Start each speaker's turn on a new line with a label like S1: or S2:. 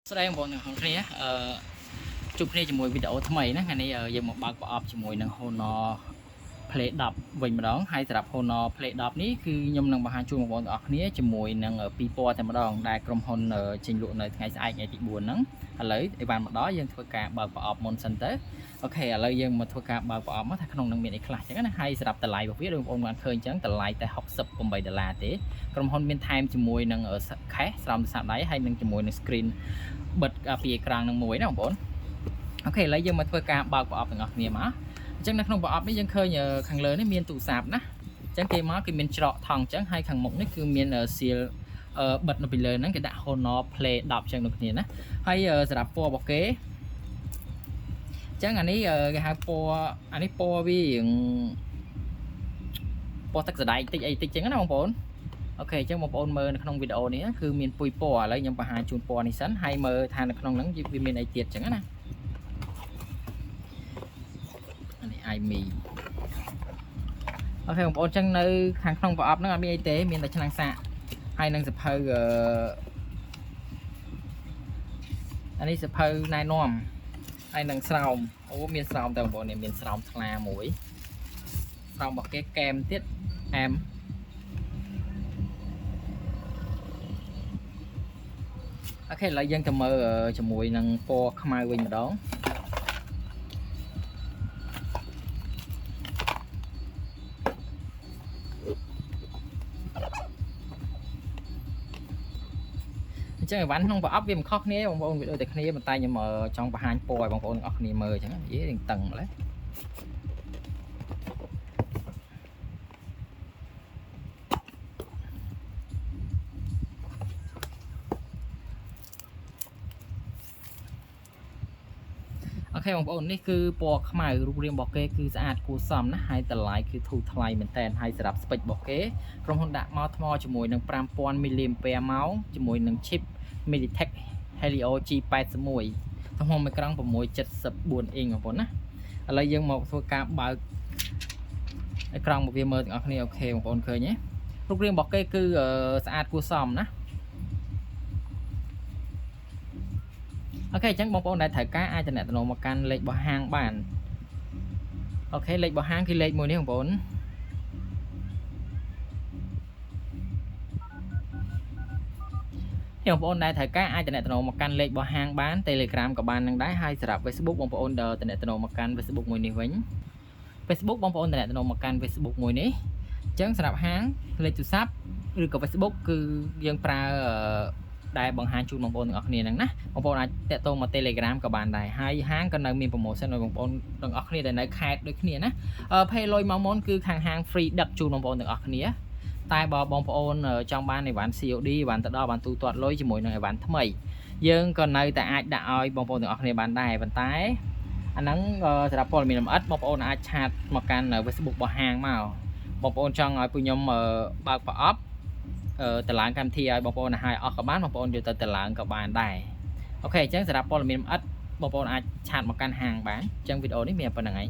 S1: ស្ដីបងប្អូនទាំងអស់គ្នាជួបគ្នាជាមួយវីដេអូថ្មីណាថ្ងៃនេះយើងមកបើកប្រអប់ជាមួយនឹង Honor Play 10វិញម្ដងហើយសម្រាប់ Honor Play 10នេះគឺខ្ញុំនឹងបង្ហាញជូនបងប្អូនទាំងអស់គ្នាជាមួយនឹងពីរពណ៌តែម្ដងដែលក្រុមហ៊ុនចេញលក់នៅថ្ងៃស្អែកថ្ងៃទី4ហ្នឹងឥឡូវអីបានមកដល់យើងធ្វើការបើកប្រអប់មុនសិនទៅអូខេឥឡូវយើងមកធ្វើការបើកប្រអប់មកថាក្នុងនឹងមានអីខ្លះចឹងណាហើយសម្រាប់តម្លៃរបស់វាបងប្អូនបានឃើញចឹងតម្លៃតែ$68ទេក្រុមហ៊ុនមានថែមជាមួយនឹងខេសស្រោមទូរស័ព្ទដៃហើយនឹងជាមួយនឹង screen បិទពីអេក្រង់នឹងមួយណាបងប្អូនអូខេឥឡូវយើងមកធ្វើការបើកប្រអប់ទាំងអស់គ្នាមកអញ្ចឹងនៅក្នុងប្រអប់នេះយើងឃើញខាងលើនេះមានទូរស័ព្ទណាអញ្ចឹងគេមកគឺមានច្រកថង់អញ្ចឹងហើយខាងមុខនេះគឺមានសៀលបិទនៅពីលើហ្នឹងគេដាក់ Honor Play 10អញ្ចឹងដូចគ្នាណាហើយសម្រាប់ពណ៌របស់គេអញ្ចឹងអានេះគេហៅពណ៌អានេះពណ៌វារៀងពណ៌ទឹកសណ្ដែកតិចអីតិចអញ្ចឹងណាបងប្អូនអូខេអញ្ចឹងបងប្អូនមើលនៅក្នុងវីដេអូនេះគឺមានពុយពណ៌ឥឡូវខ្ញុំបង្ហាញជូនពណ៌នេះសិនហើយមើលថានៅក្នុងហ្នឹងវាមានអីទៀតអញ្ចឹងណាអានេះ iMe អូខេបងប្អូនអញ្ចឹងនៅខាងក្នុងប្រអប់ហ្នឹងអត់មានអីទេមានតែឆ្នាំងសាកហើយនឹងសភៅអានេះសភៅណែនាំហើយនឹងស្រោមអូមានស្រោមតែបងប្អូននេះមានស្រោមថ្លាមួយស្រោមរបស់គេកែមទៀតអែមអូខេឥឡូវយើងទៅមើលជាមួយនឹងពណ៌ខ្មៅវិញម្ដងអញ្ចឹងអីវ៉ាន់ក្នុងប្រអប់វាមិនខុសគ្នាបងប្អូនវាដូចតែគ្នាប៉ុន្តែខ្ញុំចង់បង្ហាញពណ៌ឲ្យបងប្អូនទាំងអស់គ្នាមើលអញ្ចឹងនិយាយរៀងតឹងម្ល៉េះអូខេបងប្អូននេះគឺពណ៌ខ្មៅរូបរាងរបស់គេគឺស្អាតគួរសមណាស់ហើយតម្លៃគឺធូរថ្លៃមែនតើហើយសម្រាប់ស្ពេចរបស់គេក្រុមហ៊ុនដាក់មកថ្មជាមួយនឹង5000 mAh ជាមួយនឹង chip MediaTek Helio G81 ទំហំអេក្រង់6.74 អ៊ីងបងប្អូនណាឥឡូវយើងមកធ្វើការបើកអេក្រង់មកវាមើលទាំងអស់គ្នាអូខេបងប្អូនឃើញទេរូបរាងរបស់គេគឺស្អាតគួរសមណាអូខេអញ្ចឹងបងប្អូនដែលត្រូវការអាចតំណែងមកកាន់លេខរបស់ហាងបានអូខេលេខរបស់ហាងគឺលេខមួយនេះបងប្អូនបងប្អូនដែលត្រូវការអាចតំណែងមកកាន់លេខរបស់ហាងបាន Telegram ក៏បាននឹងដែរហើយសម្រាប់ Facebook បងប្អូនដែលតំណែងមកកាន់ Facebook មួយនេះវិញ Facebook បងប្អូនតំណែងមកកាន់ Facebook មួយនេះអញ្ចឹងសម្រាប់ហាងលេខទូរស័ព្ទឬក៏ Facebook គឺយើងប្រើដែលបង្ហាញជូនបងប្អូនទាំងអស់គ្នាហ្នឹងណាបងប្អូនអាចតាក់ទងមក Telegram ក៏បានដែរហើយហាងក៏នៅមាន promotion ឲ្យបងប្អូនទាំងអស់គ្នាដែលនៅខេត្តដូចគ្នាណាPay លុយមកមុនគឺខាងហាង free ដឹកជូនបងប្អូនទាំងអស់គ្នាតែបើបងប្អូនចង់បានអីវ៉ាន់ COD អីវ៉ាន់ទៅដល់បានទូទាត់លុយជាមួយនឹងអីវ៉ាន់ថ្មីយើងក៏នៅតែអាចដាក់ឲ្យបងប្អូនទាំងអស់គ្នាបានដែរប៉ុន្តែអាហ្នឹងសម្រាប់ព័ត៌មានលម្អិតបងប្អូនអាចឆាតមកកាន់ Facebook របស់ហាងមកបងប្អូនចង់ឲ្យពួកខ្ញុំបើកប្រអប់តឡើងកម្មវិធីឲ្យបងប្អូនឲ្យអស់ក៏បានបងប្អូនយកទៅតឡើងក៏បានដែរអូខេអញ្ចឹងសម្រាប់ព័ត៌មានលម្អិតបងប្អូនអាចឆាតមកកាន់ហាងបានអញ្ចឹងវីដេអូនេះមានប៉ុណ្្នឹងឯង